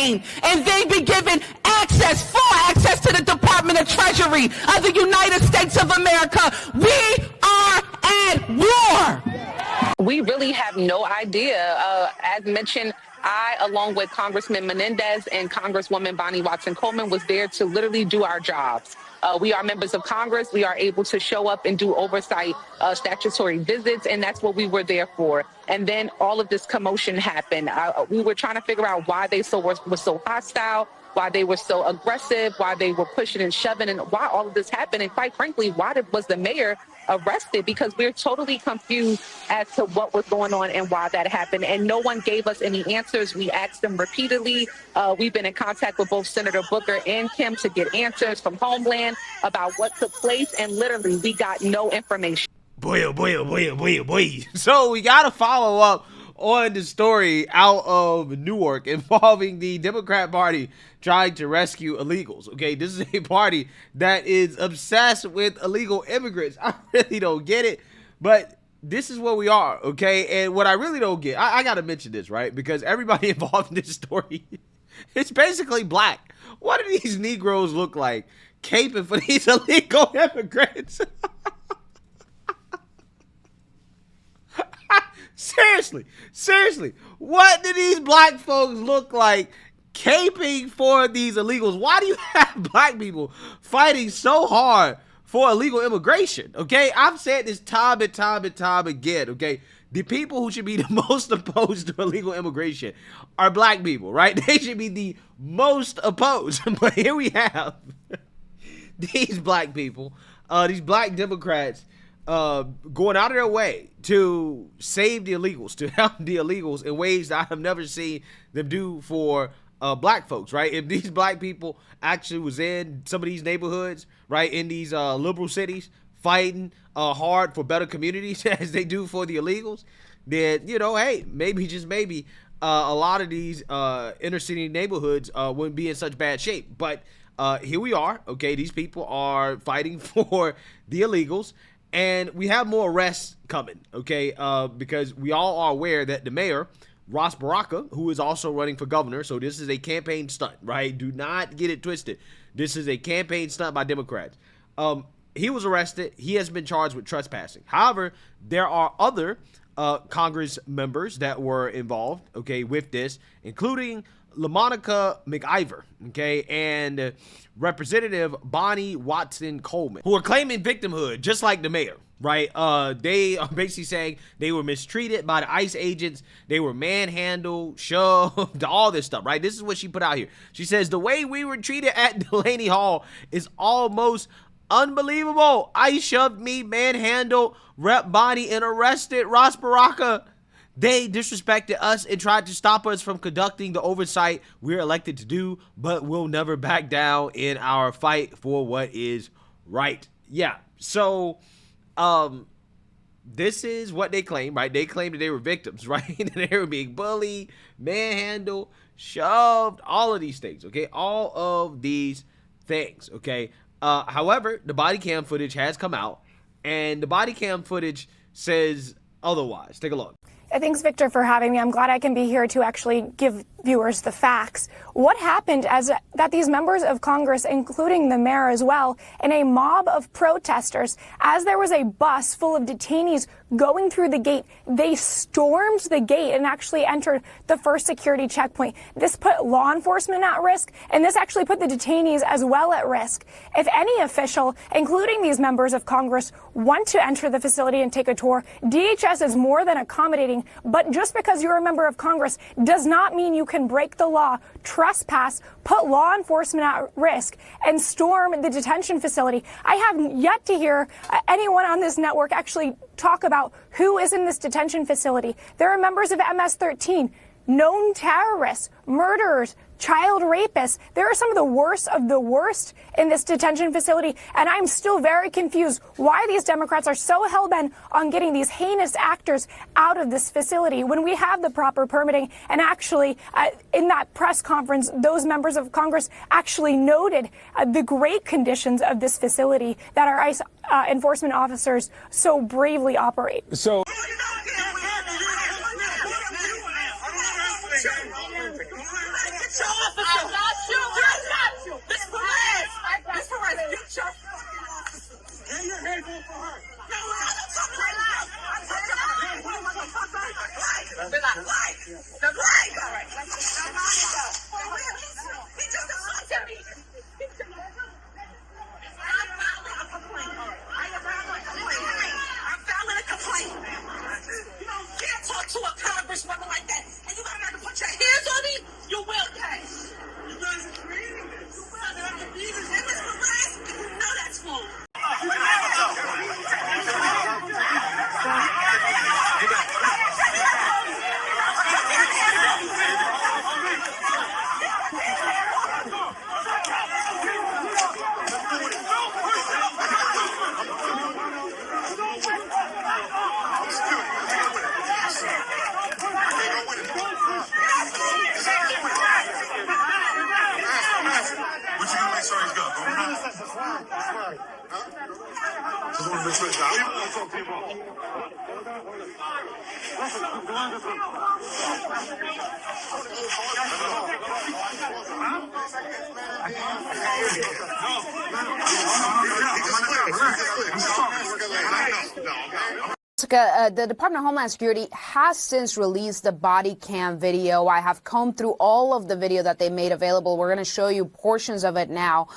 campaign, and they be given full access to the Department of Treasury of the United States of America. We are at war. We really have no idea. As mentioned, I, along with Congressman Menendez and Congresswoman Bonnie Watson-Coleman, was there to literally do our jobs. We are members of Congress. We are able to show up and do oversight statutory visits, and that's what we were there for. And then all of this commotion happened. We were trying to figure out why they were so hostile, why they were so aggressive, why they were pushing and shoving, and why all of this happened. And quite frankly, why was the mayor arrested? Because we're totally confused as to what was going on and why that happened. And no one gave us any answers. We asked them repeatedly. We've been in contact with both Senator Booker and Kim to get answers from Homeland about what took place. And literally, we got no information. Boy, oh boy, oh boy, oh boy, oh boy. So we got to follow up on the story out of Newark involving the Democrat Party trying to rescue illegals. Okay, this is a party that is obsessed with illegal immigrants. I really don't get it, but this is where we are. Okay, and what I really don't get, I got to mention this, right? Because everybody involved in this story, it's basically black. What do these Negroes look like caping for these illegal immigrants? Seriously, what do these black folks look like caping for these illegals? Why do you have black people fighting so hard for illegal immigration? Okay, I've said this time and time again, okay? The people who should be the most opposed to illegal immigration are black people, right? They should be the most opposed. But here we have these black people, these black Democrats, going out of their way to save the illegals, to help the illegals in ways that I have never seen them do for black folks, right? If these black people actually was in some of these neighborhoods, right, in these liberal cities, fighting hard for better communities as they do for the illegals, then, you know, hey, maybe, just maybe, a lot of these inner city neighborhoods wouldn't be in such bad shape. But here we are, okay? These people are fighting for the illegals. And we have more arrests coming, okay, because we all are aware that the mayor, Ross Baraka, who is also running for governor, so this is a campaign stunt, right? Do not get it twisted. This is a campaign stunt by Democrats. He was arrested. He has been charged with trespassing. However, there are other Congress members that were involved, okay, with this, including LaMonica McIver, okay, and Representative Bonnie Watson-Coleman, who are claiming victimhood, just like the mayor, right? They are basically saying they were mistreated by the ICE agents, they were manhandled, shoved, all this stuff, right? This is what she put out here. She says, the way we were treated at Delaney Hall is almost unbelievable. ICE shoved me, manhandled Rep. Bonnie, and arrested Ross Baraka. They disrespected us and tried to stop us from conducting the oversight we're elected to do, but we'll never back down in our fight for what is right. Yeah, so this is what they claim, right? They claim that they were victims, right? That they were being bullied, manhandled, shoved, all of these things, okay? All of these things, okay? However, the body cam footage has come out, and the body cam footage says otherwise. Take a look. Thanks, Victor, for having me. I'm glad I can be here to actually give viewers the facts. What happened is that these members of Congress, including the mayor as well, and a mob of protesters, as there was a bus full of detainees going through the gate, they stormed the gate and actually entered the first security checkpoint. This put law enforcement at risk, and this actually put the detainees as well at risk. If any official, including these members of Congress, want to enter the facility and take a tour, DHS is more than accommodating. But just because you're a member of Congress does not mean you can break the law, trespass, put law enforcement at risk, and storm the detention facility. I have yet to hear anyone on this network actually talk about who is in this detention facility. There are members of MS-13, known terrorists, murderers, child rapists. There are some of the worst in this detention facility, and I'm still very confused why these Democrats are so hell-bent on getting these heinous actors out of this facility when we have the proper permitting. And actually, in that press conference, those members of Congress actually noted the great conditions of this facility that our ICE enforcement officers so bravely operate. So Get your Lay your hands on for her. No, I'm not talking right now. I'm talking about hands. What am I going to talk about? Life. The life. All right. Let's just go. He just assaulted me. I'm filing a complaint. I'm filing a complaint. You can't talk to a congresswoman like that. And you gotta put your hands on me. You will pay. You guys are creating this. You guys are creating this. And this harassment. You know that's wrong. The Department of Homeland Security has since released the body cam video. I have combed through all of the video that they made available. We're going to show you portions of it now.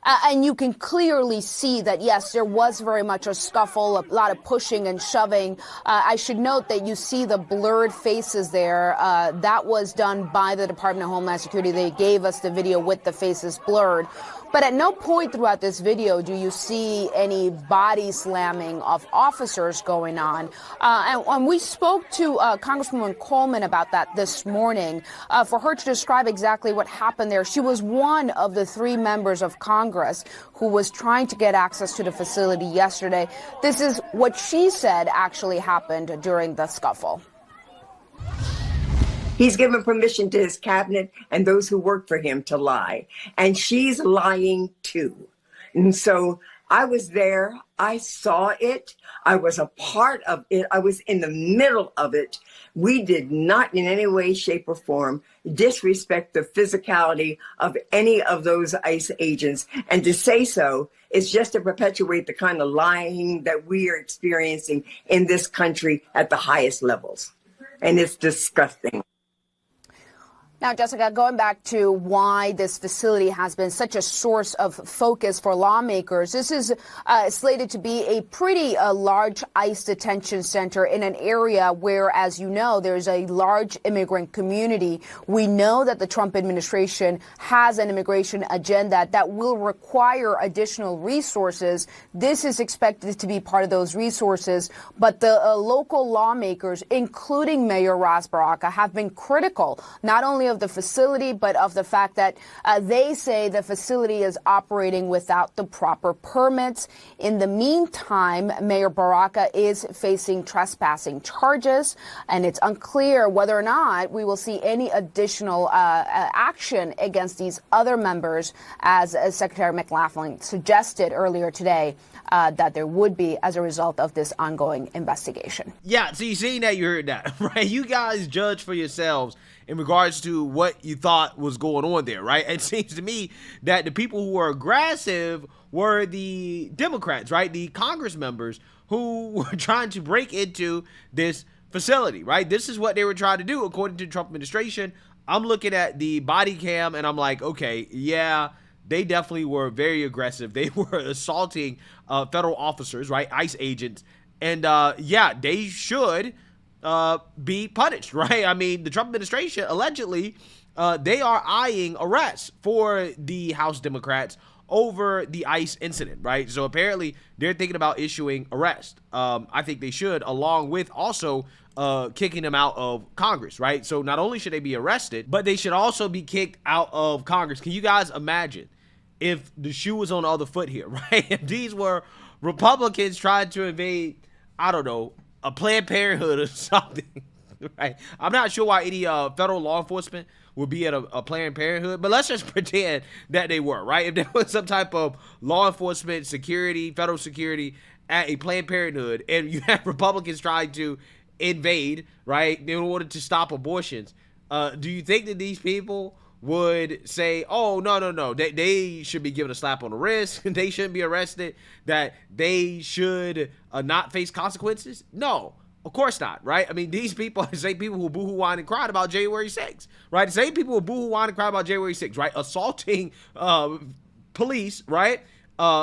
And you can clearly see that, yes, there was very much a scuffle, a lot of pushing and shoving. I should note that you see the blurred faces there. That was done by the Department of Homeland Security. They gave us the video with the faces blurred. But at no point throughout this video do you see any body slamming of officers going on. And we spoke to Congresswoman Coleman about that this morning for her to describe exactly what happened there. She was one of the 3 members of Congress who was trying to get access to the facility yesterday. This is what she said actually happened during the scuffle. He's given permission to his cabinet and those who work for him to lie. And she's lying too. And so I was there. I saw it. I was a part of it. I was in the middle of it. We did not in any way, shape, or form disrespect the physicality of any of those ICE agents. And to say so is just to perpetuate the kind of lying that we are experiencing in this country at the highest levels. And it's disgusting. Now, Jessica, going back to why this facility has been such a source of focus for lawmakers, this is slated to be a pretty large ICE detention center in an area where, as you know, there's a large immigrant community. We know that the Trump administration has an immigration agenda that will require additional resources. This is expected to be part of those resources. But the local lawmakers, including Mayor Ras Baraka, have been critical, not only of the facility, but of the fact that they say the facility is operating without the proper permits. In the meantime, Mayor Baraka is facing trespassing charges, and it's unclear whether or not we will see any additional action against these other members, as Secretary McLaughlin suggested earlier today that there would be as a result of this ongoing investigation. Yeah, so you seen that, you heard that, right? You guys judge for yourselves in regards to what you thought was going on there, right? It seems to me that the people who were aggressive were the Democrats, right? The Congress members who were trying to break into this facility, right? This is what they were trying to do, according to the Trump administration. I'm looking at the body cam and I'm like, okay, yeah, they definitely were very aggressive. They were assaulting federal officers, right? ICE agents. And yeah, they should be punished, right? I mean, the Trump administration, allegedly, they are eyeing arrests for the House Democrats over the ICE incident, right? So apparently they're thinking about issuing arrest. I think they should, along with also kicking them out of Congress, right? So not only should they be arrested, but they should also be kicked out of Congress. Can you guys imagine if the shoe was on the other foot here, right? If these were Republicans trying to invade, I don't know, a Planned Parenthood or something, right? I'm not sure why any federal law enforcement would be at a Planned Parenthood, but let's just pretend that they were, right? If there was some type of law enforcement security, federal security at a Planned Parenthood, and you have Republicans trying to invade, right, in order to stop abortions, do you think that these people would say, oh, no, they should be given a slap on the wrist, they shouldn't be arrested, that they should not face consequences? No, of course not, right? I mean, these people are the same people who boohoo, whined, and cried about January 6th, right? The same people who boohoo, whined, and cried about January 6th, right? Assaulting police, right?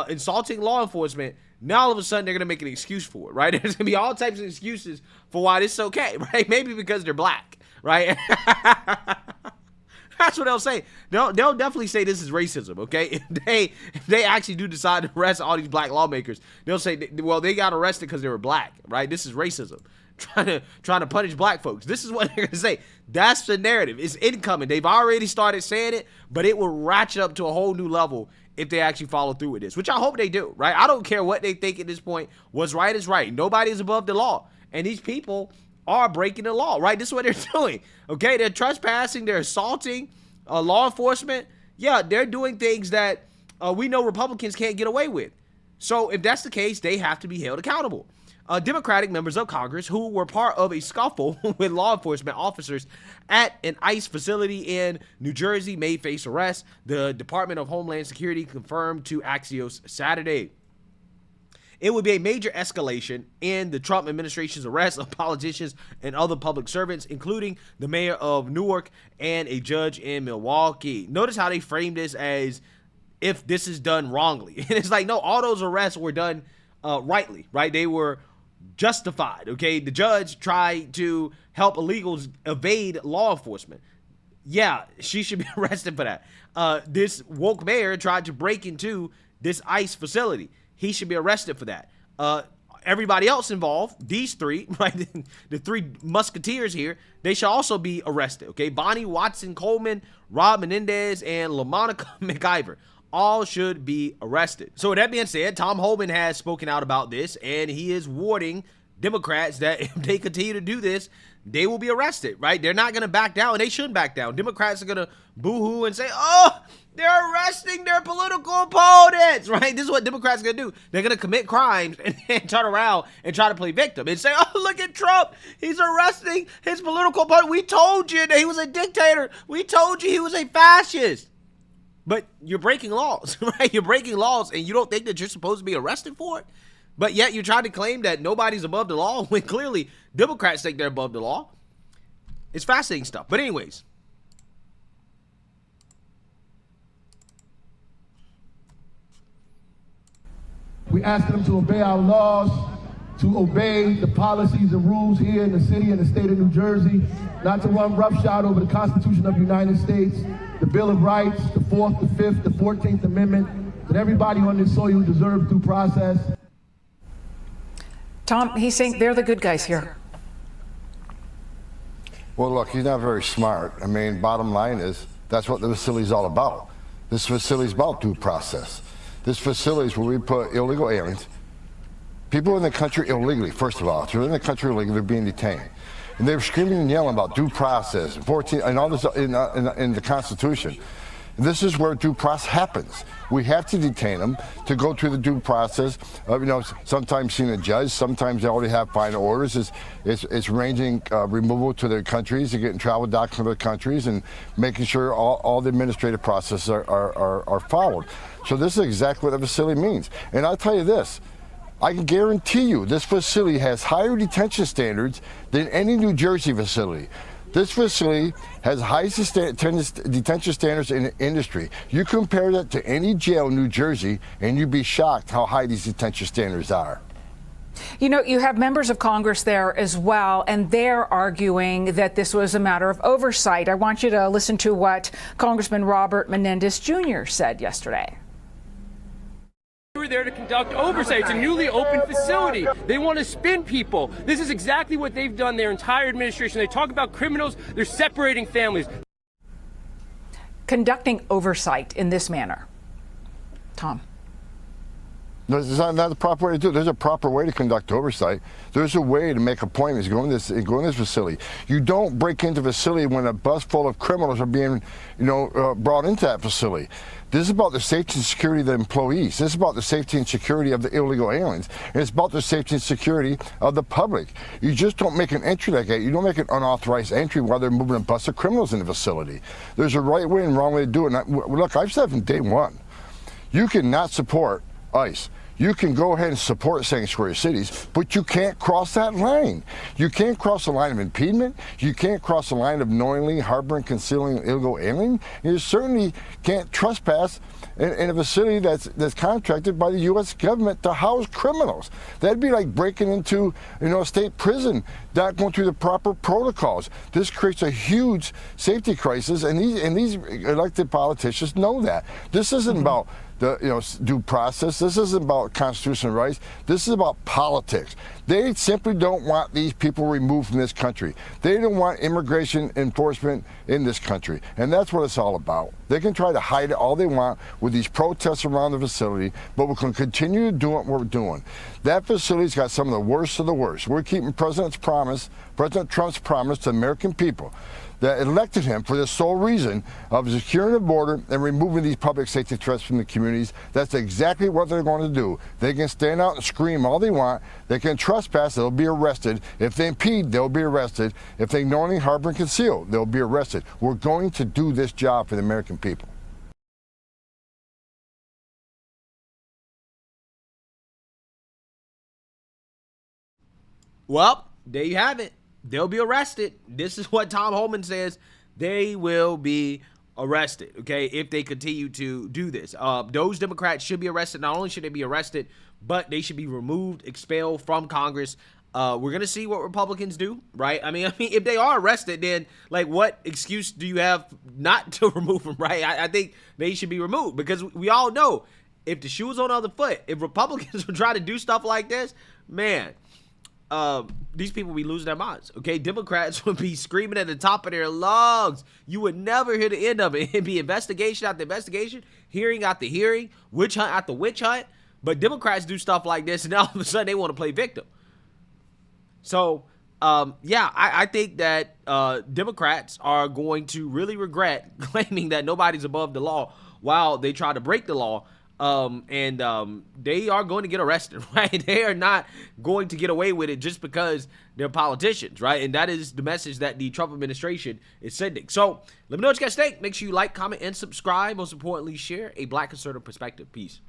Insulting law enforcement. Now all of a sudden they're going to make an excuse for it, right? There's going to be all types of excuses for why this is okay, right? Maybe because they're black, right? That's what they'll say. They'll definitely say this is racism, okay? If they actually do decide to arrest all these black lawmakers, they'll say, well, they got arrested because they were black, right? This is racism. Trying to punish black folks. This is what they're going to say. That's the narrative. It's incoming. They've already started saying it, but it will ratchet up to a whole new level if they actually follow through with this, which I hope they do, right? I don't care what they think at this point. What's right is right. Nobody is above the law. And these people are breaking the law, right? This is what they're doing, okay? They're trespassing. They're assaulting law enforcement. Yeah, they're doing things that we know Republicans can't get away with. So if that's the case, they have to be held accountable. Democratic members of Congress who were part of a scuffle with law enforcement officers at an ICE facility in New Jersey may face arrest, the Department of Homeland Security confirmed to Axios Saturday. It would be a major escalation in the Trump administration's arrest of politicians and other public servants, including the mayor of Newark and a judge in Milwaukee. Notice how they framed this as if this is done wrongly. And it's like, no, all those arrests were done rightly, right? They were justified, okay? The judge tried to help illegals evade law enforcement. Yeah, she should be arrested for that. This woke mayor tried to break into this ICE facility. He should be arrested for that. Everybody else involved, these three, right, the three musketeers here, they should also be arrested, okay? Bonnie Watson Coleman, Rob Menendez, and LaMonica McIver all should be arrested. So with that being said, Tom Homan has spoken out about this, and he is warning Democrats that if they continue to do this, they will be arrested, right? They're not going to back down, and they shouldn't back down. Democrats are going to boo-hoo and say, oh, they're arresting their political opponents, right? This is what Democrats are going to do. They're going to commit crimes and then turn around and try to play victim and say, oh, look at Trump. He's arresting his political opponent. We told you that he was a dictator. We told you he was a fascist. But you're breaking laws, right? You're breaking laws, and you don't think that you're supposed to be arrested for it? But yet you're trying to claim that nobody's above the law when clearly Democrats think they're above the law. It's fascinating stuff. But anyways. We ask them to obey our laws, to obey the policies and rules here in the city and the state of New Jersey, not to run roughshod over the Constitution of the United States, the Bill of Rights, the 4th, the 5th, the 14th Amendment, that everybody on this soil deserves due process. Tom, he's saying they're the good guys here. Well, look, he's not very smart. I mean, bottom line is, that's what the facility's all about. This facility's about due process. This facility is where we put illegal aliens, people in the country illegally, first of all. If they're in the country illegally, they're being detained. And they're screaming and yelling about due process, 14, and all this in the Constitution. This is where due process happens. We have to detain them to go through the due process. Sometimes seeing a judge, sometimes they already have final orders. It's ranging removal to their countries, and getting travel documents to their countries, and making sure all the administrative processes are followed. So this is exactly what the facility means. And I'll tell you this, I can guarantee you this facility has higher detention standards than any New Jersey facility. This facility has highest detention standards in the industry. You compare that to any jail in New Jersey, and you'd be shocked how high these detention standards are. You know, you have members of Congress there as well, and they're arguing that this was a matter of oversight. I want you to listen to what Congressman Robert Menendez Jr. said yesterday. We were there to conduct oversight. It's a newly opened facility. They want to spin people. This is exactly what they've done their entire administration. They talk about criminals. They're separating families. Conducting oversight in this manner. Tom. No, it's not the proper way to do it. There's a proper way to conduct oversight. There's a way to make appointments, go in this facility. You don't break into the facility when a bus full of criminals are being, brought into that facility. This is about the safety and security of the employees. This is about the safety and security of the illegal aliens. And it's about the safety and security of the public. You just don't make an entry like that. You don't make an unauthorized entry while they're moving a bus of criminals in the facility. There's a right way and wrong way to do it. And look, I've said from day one, you cannot support ICE. You can go ahead and support sanctuary cities, but you can't cross that line. You can't cross the line of impediment. You can't cross the line of knowingly harboring, concealing an illegal alien. You certainly can't trespass in a facility that's contracted by the U.S. government to house criminals. That'd be like breaking into a state prison, not going through the proper protocols. This creates a huge safety crisis, and these elected politicians know that. This isn't about due process. This isn't about constitutional rights. This is about politics. They simply don't want these people removed from this country. They don't want immigration enforcement in this country. And that's what it's all about. They can try to hide it all they want with these protests around the facility, but we can continue to do what we're doing. That facility's got some of the worst of the worst. We're keeping President Trump's promise to American people that elected him for the sole reason of securing the border and removing these public safety threats from the communities. That's exactly what they're going to do. They can stand out and scream all they want. They can trespass, they'll be arrested. If they impede, they'll be arrested. If they knowingly harbor and conceal, they'll be arrested. We're going to do this job for the American people. Well, there you have it. They'll be arrested. This is what Tom Homan says. They will be arrested, okay, if they continue to do this. Those Democrats should be arrested. Not only should they be arrested, but they should be removed, expelled from Congress. We're going to see what Republicans do, right? I mean, if they are arrested, then, like, what excuse do you have not to remove them, right? I think they should be removed because we all know if the shoe was on the other foot, if Republicans would try to do stuff like this, man, these people would be losing their minds, okay? Democrats would be screaming at the top of their lungs. You would never hear the end of it. It'd be investigation after investigation, hearing after hearing, witch hunt after witch hunt. But Democrats do stuff like this, and all of a sudden they want to play victim. So, yeah, I think that Democrats are going to really regret claiming that nobody's above the law while they try to break the law. They are going to get arrested, right? They are not going to get away with it just because they're politicians, right? And that is the message that the Trump administration is sending. So let me know what you guys think. Make sure you like, comment, and subscribe. Most importantly, share a Black conservative perspective. Peace.